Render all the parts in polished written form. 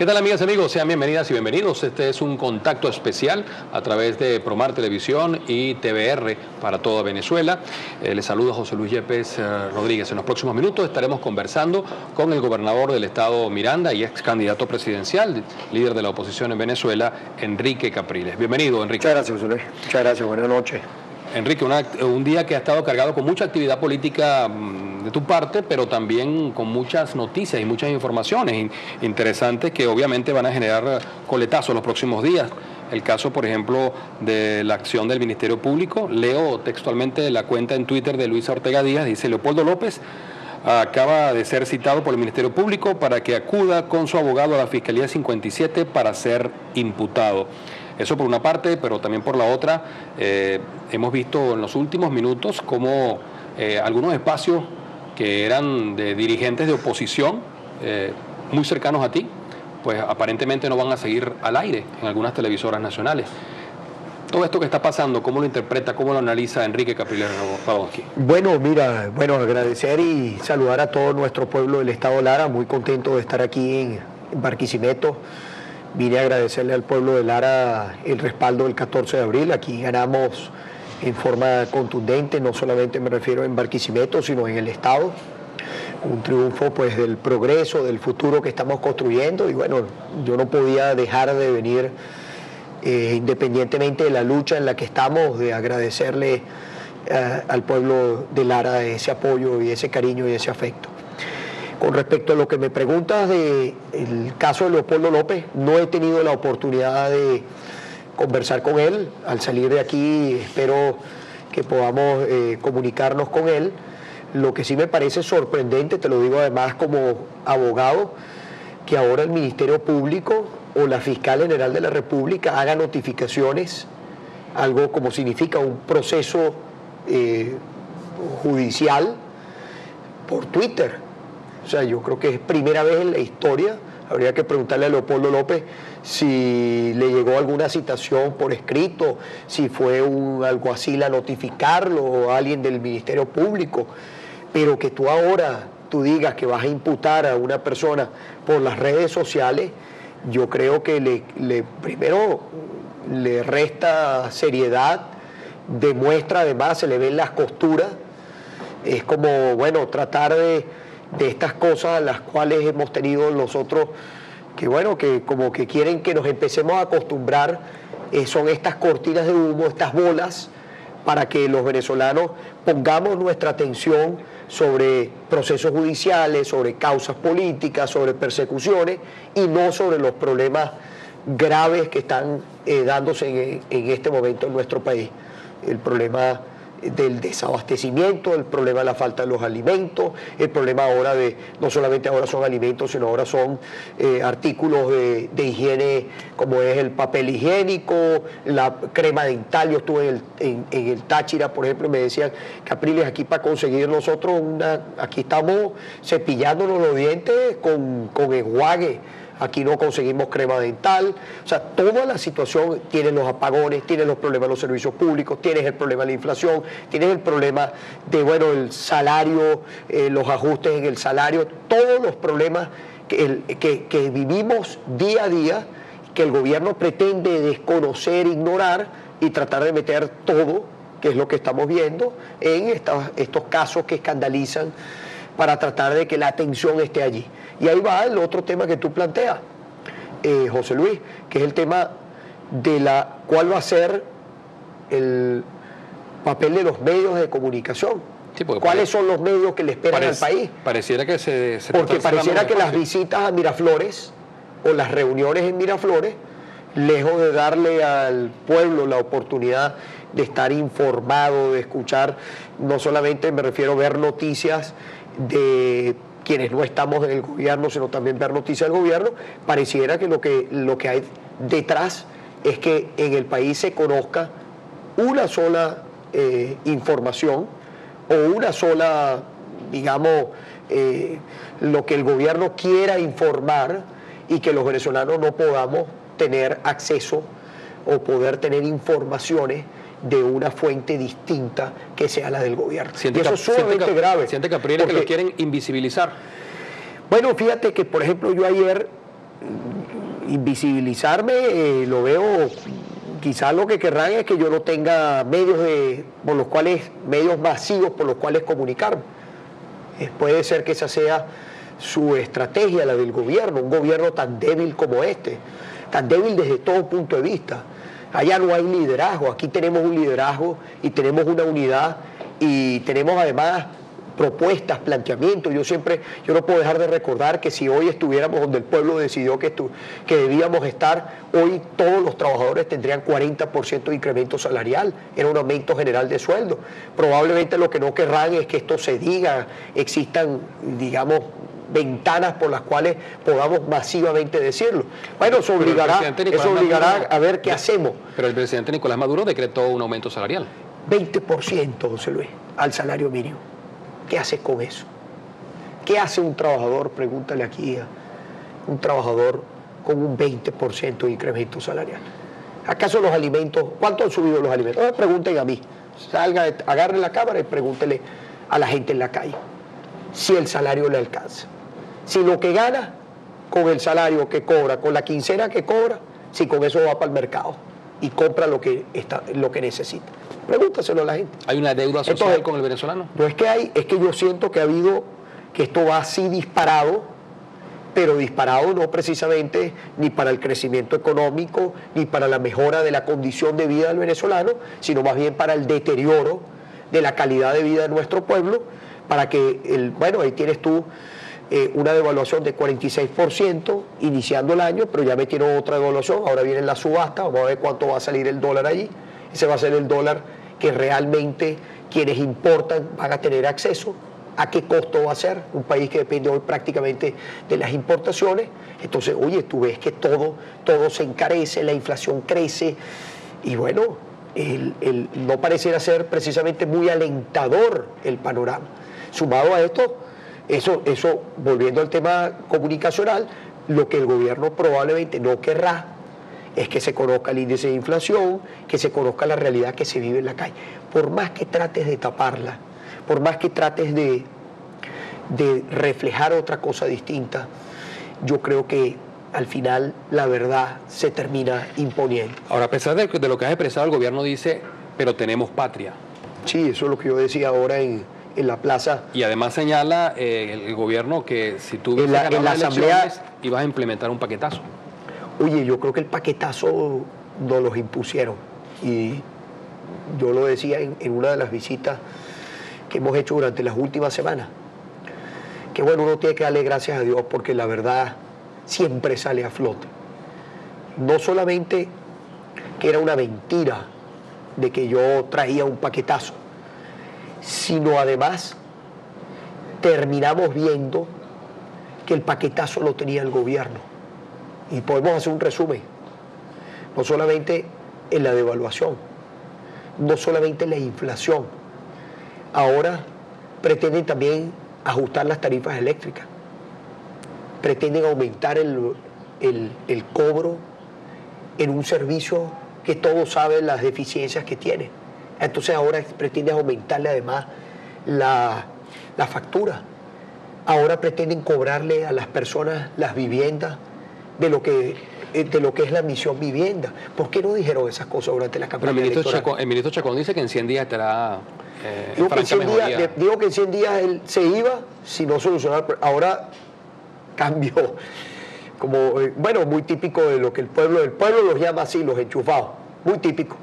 ¿Qué tal, amigas y amigos? Sean bienvenidas y bienvenidos. Este es un contacto especial a través de Promar Televisión y TVR para toda Venezuela. Les saluda José Luis Yepes Rodríguez. En los próximos minutos estaremos conversando con el gobernador del estado Miranda y ex candidato presidencial, líder de la oposición en Venezuela, Enrique Capriles. Bienvenido, Enrique. Muchas gracias, José Luis. Muchas gracias. Buenas noches. Enrique, un día que ha estado cargado con mucha actividad política de tu parte, pero también con muchas noticias y muchas informaciones interesantes que obviamente van a generar coletazos los próximos días. El caso, por ejemplo, de la acción del Ministerio Público. Leo textualmente la cuenta en Twitter de Luisa Ortega Díaz. Dice: Leopoldo López acaba de ser citado por el Ministerio Público para que acuda con su abogado a la Fiscalía 57 para ser imputado. Eso por una parte, pero también por la otra, hemos visto en los últimos minutos cómo algunos espacios que eran de dirigentes de oposición muy cercanos a ti, pues aparentemente no van a seguir al aire en algunas televisoras nacionales. Todo esto que está pasando, ¿cómo lo interpreta, cómo lo analiza Enrique Capriles Radonsky? Bueno, mira, agradecer y saludar a todo nuestro pueblo del estado Lara. Muy contento de estar aquí en Barquisimeto. Vine a agradecerle al pueblo de Lara el respaldo del 14 de abril. Aquí ganamos en forma contundente, no solamente me refiero en Barquisimeto, sino en el estado. Un triunfo pues del progreso, del futuro que estamos construyendo. Y bueno, yo no podía dejar de venir, independientemente de la lucha en la que estamos, de agradecerle al pueblo de Lara ese apoyo y ese cariño y ese afecto. Con respecto a lo que me preguntas del caso de Leopoldo López, no he tenido la oportunidad de conversar con él. Al salir de aquí espero que podamos comunicarnos con él. Lo que sí me parece sorprendente, te lo digo además como abogado, que ahora el Ministerio Público o la Fiscal General de la República haga notificaciones, algo como significa un proceso judicial por Twitter. O sea, yo creo que es primera vez en la historia. Habría que preguntarle a Leopoldo López si le llegó alguna citación por escrito, si fue un alguacil a notificarlo o alguien del Ministerio Público. Pero que tú ahora digas que vas a imputar a una persona por las redes sociales, yo creo que primero le resta seriedad, demuestra además, se le ven las costuras. Es como, bueno, tratar de estas cosas a las cuales hemos tenido nosotros, que bueno, que como que quieren que nos empecemos a acostumbrar, son estas cortinas de humo, estas bolas, para que los venezolanos pongamos nuestra atención sobre procesos judiciales, sobre causas políticas, sobre persecuciones, y no sobre los problemas graves que están dándose en este momento en nuestro país. El problema del desabastecimiento, el problema de la falta de los alimentos, el problema ahora no solamente ahora son alimentos, sino ahora son artículos de higiene, como es el papel higiénico, la crema dental. Yo estuve en el Táchira, por ejemplo, y me decían: Capriles, aquí para conseguir nosotros aquí estamos cepillándonos los dientes con enjuague. Aquí no conseguimos crema dental. O sea, toda la situación, tienes los apagones, tienes los problemas de los servicios públicos, tienes el problema de la inflación, tienes el problema de, bueno, el salario, los ajustes en el salario, todos los problemas que vivimos día a día, que el gobierno pretende desconocer, ignorar y tratar de meter todo, que es lo que estamos viendo, en estos casos que escandalizan, para tratar de que la atención esté allí. Y ahí va el otro tema que tú planteas, José Luis, que es el tema de cuál va a ser el papel de los medios de comunicación. Sí, ¿cuáles son los medios que le esperan al país? Pareciera que porque pareciera que las visitas a Miraflores o las reuniones en Miraflores, lejos de darle al pueblo la oportunidad de estar informado, de escuchar, no solamente me refiero a ver noticias de quienes no estamos en el gobierno, sino también ver noticias del gobierno, pareciera que lo que hay detrás es que en el país se conozca una sola información o una sola, digamos, lo que el gobierno quiera informar, y que los venezolanos no podamos tener acceso o poder tener informaciones de una fuente distinta que sea la del gobierno. Y eso es sumamente grave. ¿Siente Capriles que lo quieren invisibilizar? Bueno, fíjate que, por ejemplo, yo ayer invisibilizarme, lo veo, quizás lo que querrán es que yo no tenga medios masivos por los cuales comunicarme. Puede ser que esa sea su estrategia, la del gobierno, un gobierno tan débil como este, tan débil desde todo punto de vista. Allá no hay liderazgo, aquí tenemos un liderazgo y tenemos una unidad y tenemos además propuestas, planteamientos. Yo no puedo dejar de recordar que si hoy estuviéramos donde el pueblo decidió que debíamos estar, hoy todos los trabajadores tendrían 40% de incremento salarial, era un aumento general de sueldo. Probablemente lo que no querrán es que esto se diga, existan, digamos, ventanas por las cuales podamos masivamente decirlo. Bueno, eso obligará a ver qué hacemos. Pero el presidente Nicolás Maduro decretó un aumento salarial. 20%, José Luis, al salario mínimo. ¿Qué haces con eso? ¿Qué hace un trabajador? Pregúntale aquí a un trabajador con un 20% de incremento salarial. ¿Acaso los alimentos, cuánto han subido los alimentos? No me pregunten a mí. Agarren la cámara y pregúntele a la gente en la calle si el salario le alcanza. Si lo que gana con el salario que cobra, con la quincena que cobra, si con eso va para el mercado y compra lo que necesita. Pregúntaselo a la gente. ¿Hay una deuda social con el venezolano? No es que hay, es que yo siento que que esto va así disparado, pero disparado no precisamente ni para el crecimiento económico, ni para la mejora de la condición de vida del venezolano, sino más bien para el deterioro de la calidad de vida de nuestro pueblo, para que, ahí tienes tú una devaluación de 46% iniciando el año, pero ya metieron otra devaluación, ahora viene la subasta, vamos a ver cuánto va a salir el dólar allí. Ese va a ser el dólar que realmente quienes importan van a tener acceso. ¿A qué costo va a ser? Un país que depende hoy prácticamente de las importaciones. Entonces, oye, tú ves que todo se encarece, la inflación crece y bueno, no pareciera ser precisamente muy alentador el panorama. Sumado a esto, eso volviendo al tema comunicacional, lo que el gobierno probablemente no querrá es que se conozca el índice de inflación, que se conozca la realidad que se vive en la calle. Por más que trates de taparla, por más que trates de reflejar otra cosa distinta, yo creo que al final la verdad se termina imponiendo. Ahora, a pesar de lo que has expresado, el gobierno dice, pero tenemos patria. Sí, eso es lo que yo decía ahora en la plaza. Y además señala el gobierno que si tú en la asamblea ibas a implementar un paquetazo. Oye, yo creo que el paquetazo nos los impusieron y yo lo decía en una de las visitas que hemos hecho durante las últimas semanas, que bueno, uno tiene que darle gracias a Dios porque la verdad siempre sale a flote. No solamente que era una mentira de que yo traía un paquetazo, sino además terminamos viendo que el paquetazo lo tenía el gobierno. Y podemos hacer un resumen, no solamente en la devaluación, no solamente en la inflación, ahora pretenden también ajustar las tarifas eléctricas, pretenden aumentar el cobro en un servicio que todos saben las deficiencias que tiene. Entonces ahora pretenden aumentarle además la factura, ahora pretenden cobrarle a las personas las viviendas de lo que es la misión vivienda. ¿Por qué no dijeron esas cosas durante la campaña electoral? El ministro Chacón dice que en 100 días estará digo que en 100 días él se iba si no solucionaba. Ahora cambió, como, muy típico de lo que el pueblo los llama así, los enchufados, muy típico.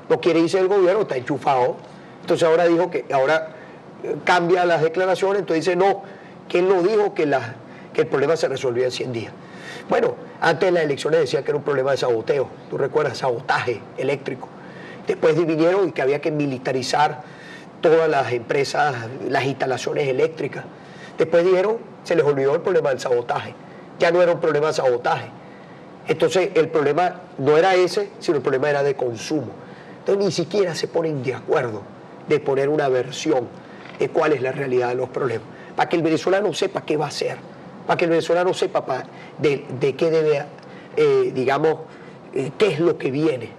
No quiere irse del gobierno, está enchufado. Entonces ahora dijo que cambia las declaraciones, entonces dice no, que él no dijo que el problema se resolvía en 100 días. Bueno, antes de las elecciones decía que era un problema de saboteo, tú recuerdas, sabotaje eléctrico. Después dividieron y que había que militarizar todas las empresas, las instalaciones eléctricas. Después dijeron, se les olvidó el problema del sabotaje. Ya no era un problema de sabotaje. Entonces el problema no era ese, sino el problema era de consumo. Entonces ni siquiera se ponen de acuerdo de poner una versión de cuál es la realidad de los problemas, para que el venezolano sepa qué va a hacer, para que el venezolano sepa de qué debe, qué es lo que viene.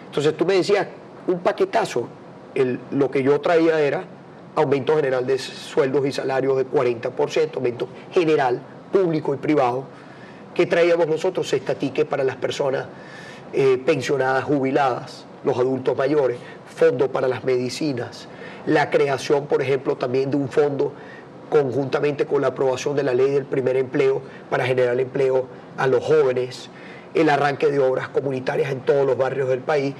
Entonces tú me decías, un paquetazo, lo que yo traía era aumento general de sueldos y salarios de 40%, aumento general, público y privado, ¿Qué traíamos nosotros? Estatique para las personas pensionadas, jubiladas, los adultos mayores, fondo para las medicinas, la creación, por ejemplo, también de un fondo conjuntamente con la aprobación de la ley del primer empleo para generar empleo a los jóvenes, el arranque de obras comunitarias en todos los barrios del país.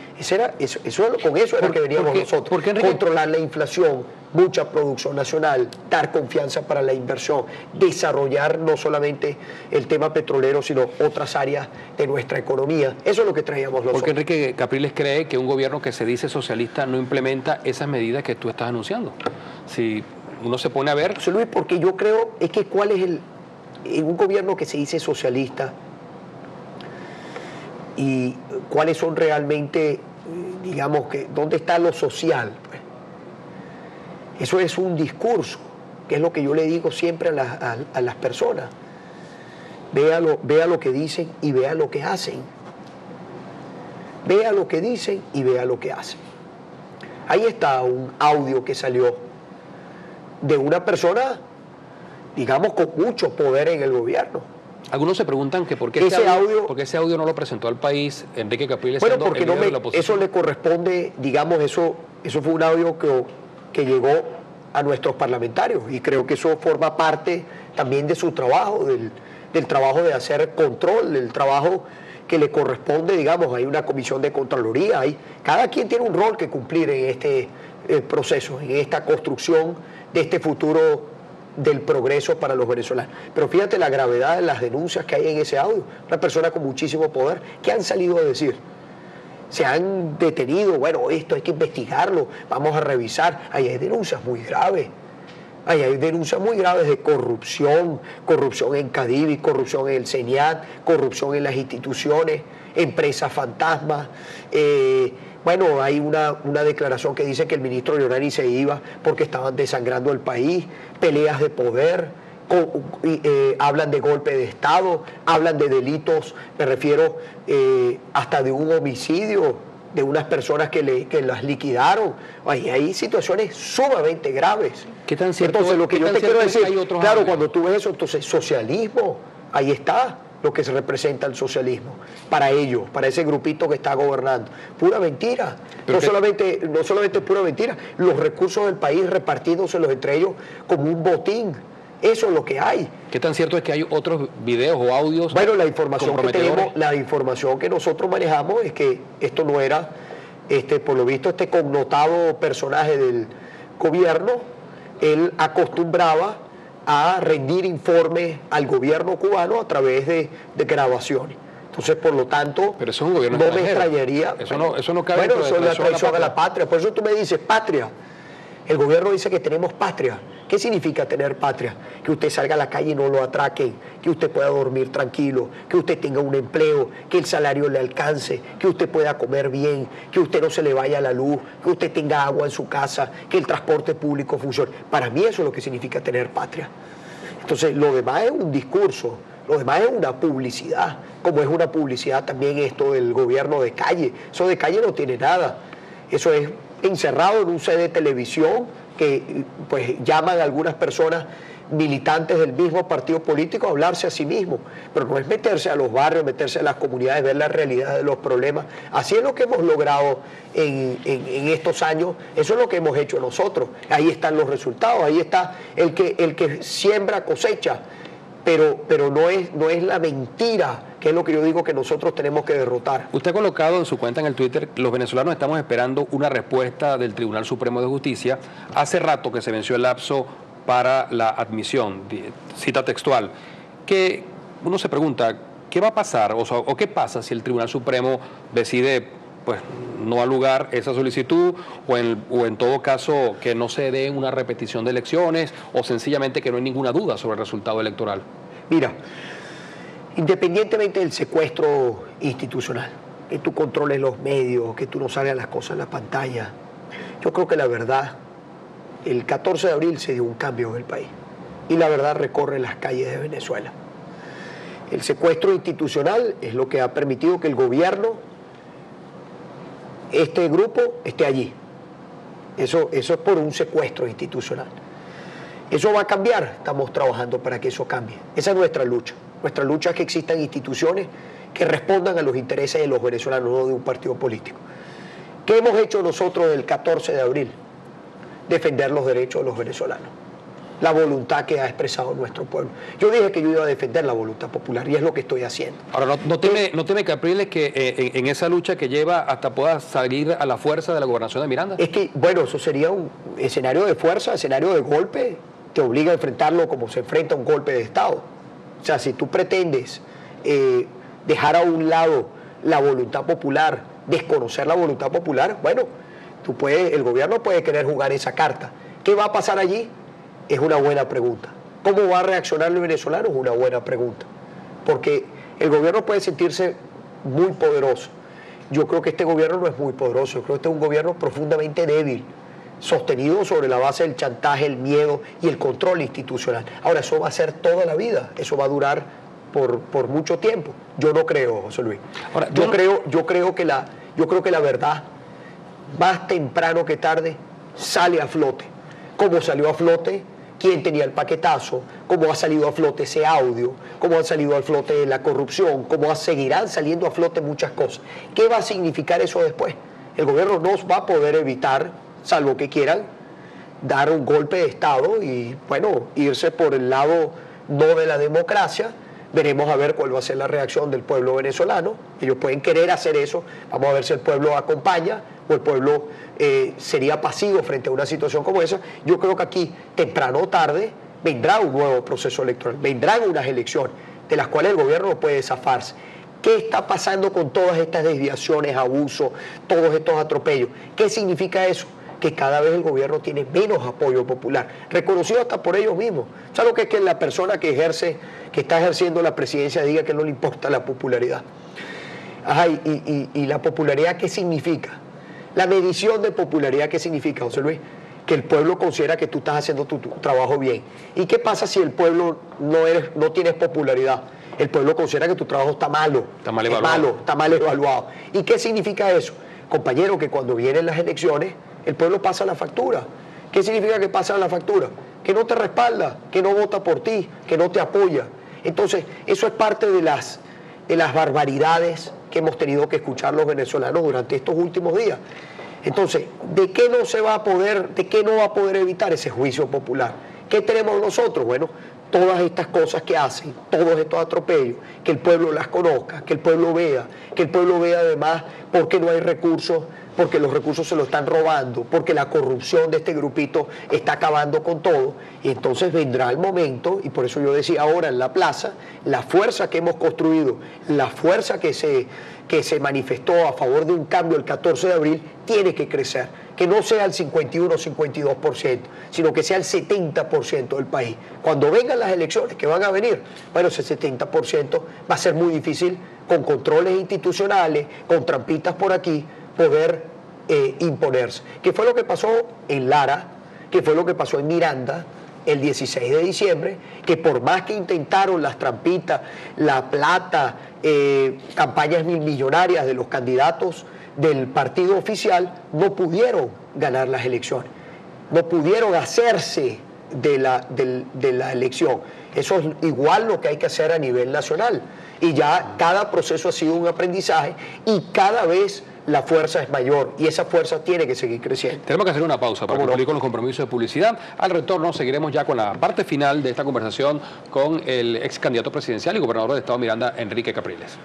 Con eso era que veníamos nosotros. Controlar la inflación, mucha producción nacional, dar confianza para la inversión, desarrollar no solamente el tema petrolero, sino otras áreas de nuestra economía. Eso es lo que traíamos nosotros. Porque Enrique Capriles cree que un gobierno que se dice socialista no implementa esas medidas que tú estás anunciando. Si uno se pone a ver... José Luis, porque yo creo es que cuál es un gobierno que se dice socialista y cuáles son realmente, digamos, que dónde está lo social. Pues. Eso es un discurso, que es lo que yo le digo siempre a las personas. Vea lo que dicen y vea lo que hacen. Vea lo que dicen y vea lo que hacen. Ahí está un audio que salió de una persona, digamos, con mucho poder en el gobierno. Algunos se preguntan que por qué ese audio no lo presentó al país Enrique Capriles. Bueno, porque eso le corresponde, digamos, eso fue un audio que llegó a nuestros parlamentarios y creo que eso forma parte también de su trabajo, del trabajo de hacer control, del trabajo que le corresponde, digamos, hay una comisión de Contraloría, cada quien tiene un rol que cumplir en este proceso, en esta construcción de este futuro del progreso para los venezolanos. Pero fíjate la gravedad de las denuncias que hay en ese audio. Una persona con muchísimo poder, ¿qué han salido a decir? Se han detenido, bueno, esto hay que investigarlo, vamos a revisar. Ahí hay denuncias muy graves. Ahí hay denuncias muy graves de corrupción, corrupción en Cadivi, corrupción en el CENIAT, corrupción en las instituciones, empresas fantasmas. Bueno, hay una declaración que dice que el ministro Leonardi se iba porque estaban desangrando el país, peleas de poder, hablan de golpe de Estado, hablan de delitos, me refiero hasta de un homicidio, de unas personas que las liquidaron. Hay situaciones sumamente graves. ¿Qué tan cierto? Entonces, lo que yo te quiero decir, claro, audios? cuando tú ves eso, entonces socialismo, ahí está lo que se representa el socialismo, para ellos, para ese grupito que está gobernando. Pura mentira. No solamente es pura mentira, los recursos del país repartiéndoselos entre ellos como un botín. Eso es lo que hay. ¿Qué tan cierto es que hay otros videos o audios? Bueno, la información que tenemos, la información que nosotros manejamos es que esto no era, por lo visto, este connotado personaje del gobierno, él acostumbraba a rendir informes al gobierno cubano a través de grabaciones. Entonces, por lo tanto, pero eso es un gobierno no me extrañaría. Eso no cabe. Bueno, eso es la traición a la patria. Por eso tú me dices patria. El gobierno dice que tenemos patria. ¿Qué significa tener patria? Que usted salga a la calle y no lo atraquen, que usted pueda dormir tranquilo, que usted tenga un empleo, que el salario le alcance, que usted pueda comer bien, que usted no se le vaya la luz, que usted tenga agua en su casa, que el transporte público funcione. Para mí eso es lo que significa tener patria. Entonces, lo demás es un discurso, lo demás es una publicidad, como es una publicidad también esto del gobierno de calle. Eso de calle no tiene nada. Eso es encerrado en un set de televisión que pues llaman a algunas personas militantes del mismo partido político a hablarse a sí mismos, pero no es meterse a los barrios, meterse a las comunidades, ver la realidad de los problemas. Así es lo que hemos logrado en estos años, eso es lo que hemos hecho nosotros. Ahí están los resultados, ahí está el que siembra cosecha, pero no es la mentira, que es lo que yo digo que nosotros tenemos que derrotar. Usted ha colocado en su cuenta en el Twitter: los venezolanos estamos esperando una respuesta del Tribunal Supremo de Justicia. Hace rato que se venció el lapso para la admisión, cita textual, que uno se pregunta, ¿qué va a pasar? O ¿qué pasa si el Tribunal Supremo decide pues no dar lugar esa solicitud, o en todo caso que no se dé una repetición de elecciones, o sencillamente que no hay ninguna duda sobre el resultado electoral? Mira, independientemente del secuestro institucional, que tú controles los medios, que tú no salgas las cosas en la pantalla, yo creo que la verdad, el 14 de abril se dio un cambio en el país y la verdad recorre las calles de Venezuela. El secuestro institucional es lo que ha permitido que el gobierno, este grupo, esté allí. Eso es por un secuestro institucional. ¿Eso va a cambiar? Estamos trabajando para que eso cambie. Esa es nuestra lucha. Nuestra lucha es que existan instituciones que respondan a los intereses de los venezolanos, no de un partido político. ¿Qué hemos hecho nosotros el 14 de abril? Defender los derechos de los venezolanos, la voluntad que ha expresado nuestro pueblo. Yo dije que yo iba a defender la voluntad popular y es lo que estoy haciendo. Ahora, ¿no teme Capriles que en esa lucha que lleva hasta pueda salir a la fuerza de la gobernación de Miranda? Es que, bueno, eso sería un escenario de fuerza, escenario de golpe, te obliga a enfrentarlo como se enfrenta un golpe de Estado. O sea, si tú pretendes dejar a un lado la voluntad popular, desconocer la voluntad popular, bueno, el gobierno puede querer jugar esa carta. ¿Qué va a pasar allí? Es una buena pregunta. ¿Cómo va a reaccionar el venezolano? Es una buena pregunta. Porque el gobierno puede sentirse muy poderoso. Yo creo que este gobierno no es muy poderoso, yo creo que este es un gobierno profundamente débil, sostenido sobre la base del chantaje, el miedo y el control institucional. Ahora, eso va a ser toda la vida, eso va a durar por mucho tiempo. Yo no creo, José Luis. Ahora, yo creo que la verdad, más temprano que tarde, sale a flote. Como salió a flote quién tenía el paquetazo, cómo ha salido a flote ese audio, cómo ha salido a flote la corrupción, cómo seguirán saliendo a flote muchas cosas. ¿Qué va a significar eso después? El gobierno no va a poder evitar, salvo que quieran, dar un golpe de Estado y, bueno, irse por el lado no de la democracia. Veremos a ver cuál va a ser la reacción del pueblo venezolano. Ellos pueden querer hacer eso. Vamos a ver si el pueblo acompaña o el pueblo sería pasivo frente a una situación como esa. Yo creo que aquí, temprano o tarde, vendrá un nuevo proceso electoral, vendrán unas elecciones de las cuales el gobierno no puede zafarse. ¿Qué está pasando con todas estas desviaciones, abusos, todos estos atropellos? ¿Qué significa eso? Que cada vez el gobierno tiene menos apoyo popular, reconocido hasta por ellos mismos. ¿Sabes lo que es que la persona que está ejerciendo la presidencia diga que no le importa la popularidad? Ajá, y la popularidad, ¿qué significa? La medición de popularidad, ¿qué significa, José Luis? Que el pueblo considera que tú estás haciendo tu trabajo bien. ¿Y qué pasa si el pueblo no tienes popularidad? El pueblo considera que tu trabajo está malo, está mal evaluado. ¿Y qué significa eso? Compañero, que cuando vienen las elecciones, el pueblo pasa la factura. ¿Qué significa que pasa la factura? Que no te respalda, que no vota por ti, que no te apoya. Entonces, eso es parte de las barbaridades que hemos tenido que escuchar los venezolanos durante estos últimos días. Entonces, ¿de qué no va a poder evitar ese juicio popular? ¿Qué tenemos nosotros? Bueno, todas estas cosas que hacen, todos estos atropellos, que el pueblo las conozca, que el pueblo vea además por qué no hay recursos, porque los recursos se los están robando, porque la corrupción de este grupito está acabando con todo. Y entonces vendrá el momento, y por eso yo decía ahora en la plaza, la fuerza que hemos construido, la fuerza que se manifestó a favor de un cambio el 14 de abril, tiene que crecer. Que no sea el 51 o 52%, sino que sea el 70% del país. Cuando vengan las elecciones, que van a venir, bueno, ese 70% va a ser muy difícil, con controles institucionales, con trampitas por aquí, poder imponerse. ¿Qué fue lo que pasó en Lara? ¿Qué fue lo que pasó en Miranda el 16 de diciembre? Que por más que intentaron las trampitas, la plata, campañas millonarias de los candidatos del partido oficial, no pudieron ganar las elecciones, no pudieron hacerse de la elección. Eso es igual lo que hay que hacer a nivel nacional. Y ya cada proceso ha sido un aprendizaje y cada vez la fuerza es mayor y esa fuerza tiene que seguir creciendo. Tenemos que hacer una pausa para cumplir con los compromisos de publicidad. Al retorno seguiremos ya con la parte final de esta conversación con el ex candidato presidencial y gobernador del estado Miranda, Enrique Capriles.